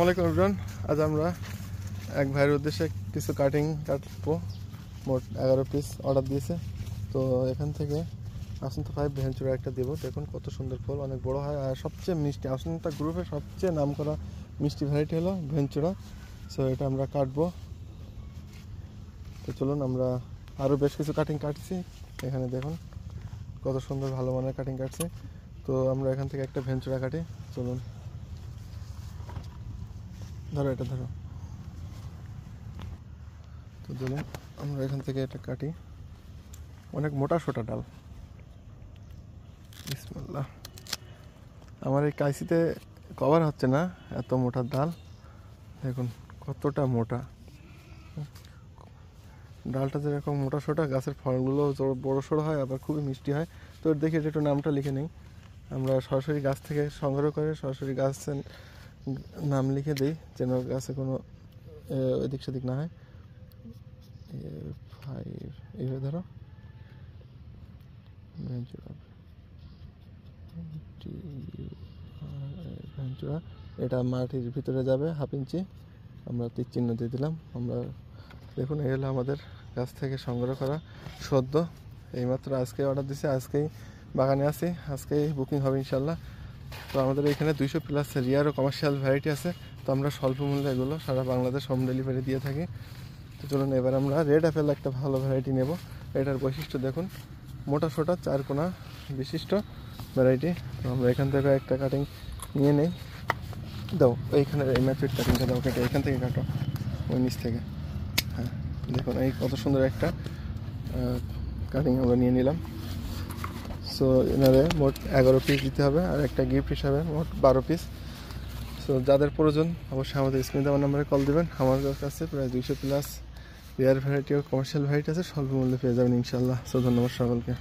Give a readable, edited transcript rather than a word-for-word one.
আসসালামু আলাইকুম এভরিওয়ান। আজ আমরা এক ভাইয়ের উদ্দেশ্যে কিছু কাটবো। মোট 11 পিস অর্ডার দিয়েছে। তো এখান থেকে আসন্তা 5 ভেঞ্চুরা একটা দেবো। দেখুন কত সুন্দর ফল, অনেক বড় হয় আর সবচেয়ে মিষ্টি। আসন্তা গ্রুপের সবচেয়ে নাম করা মিষ্টি ভ্যারাইটি হলো ভেঞ্চুরা। সো এটা আমরা কাটবো। তো চলুন, আমরা আরও বেশ কিছু কাটছি। এখানে দেখুন কত সুন্দর ভালো মানের কাটিং কাটছে। তো আমরা এখান থেকে একটা ভেঞ্চুরা কাটি। চলুন, ধরো এটা ধরো। তো চলুন আমরা এখান থেকে এটা কাটি। অনেক মোটা সোটা ডাল। বিসমিল্লাহ। আমার এই কাইসিতে কভার হচ্ছে না, এত মোটা ডাল। দেখুন কতটা মোটা ডালটা। যেরকম মোটা সোটা, গাছের ফলগুলো বড় সড়ো হয়, আবার খুবই মিষ্টি হয়। তো দেখি এটা একটু নামটা লিখে নেই। আমরা সরাসরি গাছ থেকে সংগ্রহ করে সরাসরি গাছের নাম লিখে দিই, যেন গাছে কোনো এদিক সেদিক না হয়। 5 এইভাবে ধরো। ভেঞ্চুরা এটা মাটির ভিতরে যাবে 1/2 ইঞ্চি। আমরা তীর চিহ্ন দিয়ে দিলাম। আমরা দেখুন এই হলো আমাদের গাছ থেকে সংগ্রহ করা সদ্য। এইমাত্র আজকে অর্ডার দিছে, আজকেই বাগানে আছি, আজকেই বুকিং হবে ইনশাল্লাহ। তো আমাদের এখানে 200+ রিয়ার ও কমার্শিয়াল ভ্যারাইটি আছে। তো আমরা স্বল্প মূল্যে এগুলো সারা বাংলাদেশ হোম ডেলিভারি দিয়ে থাকি। তো চলুন এবার আমরা রেড অ্যাপেল একটা ভালো ভ্যারাইটি নেব। এটার বৈশিষ্ট্য দেখুন, মোটা সোটা 4 কোনা বিশিষ্ট ভ্যারাইটি। তো আমরা এখান থেকে একটা কাটিং নিয়ে নেই। দাও এইখানে এই ম্যাচুর কাটিংটা দাও, কেটে এখান থেকে কাটো, ওই নিচ থেকে। হ্যাঁ দেখুন এই কত সুন্দর একটা কাটিং আমরা নিয়ে নিলাম। সো এনারে মোট 11 পিস দিতে হবে, আর একটা গিফট হিসাবে মোট 12 পিস। সো যাদের প্রয়োজন অবশ্যই আমাদের স্ক্রিনে দেওয়ার নাম্বারে কল দেবেন। আমার কাছে প্রায় 200+ রেয়ার ভ্যারাইটি ও কমার্শিয়াল ভ্যারাইটি আছে, স্বল্প মূল্যে পেয়ে যাবেন ইনশাল্লাহ। সো ধন্যবাদ সকলকে।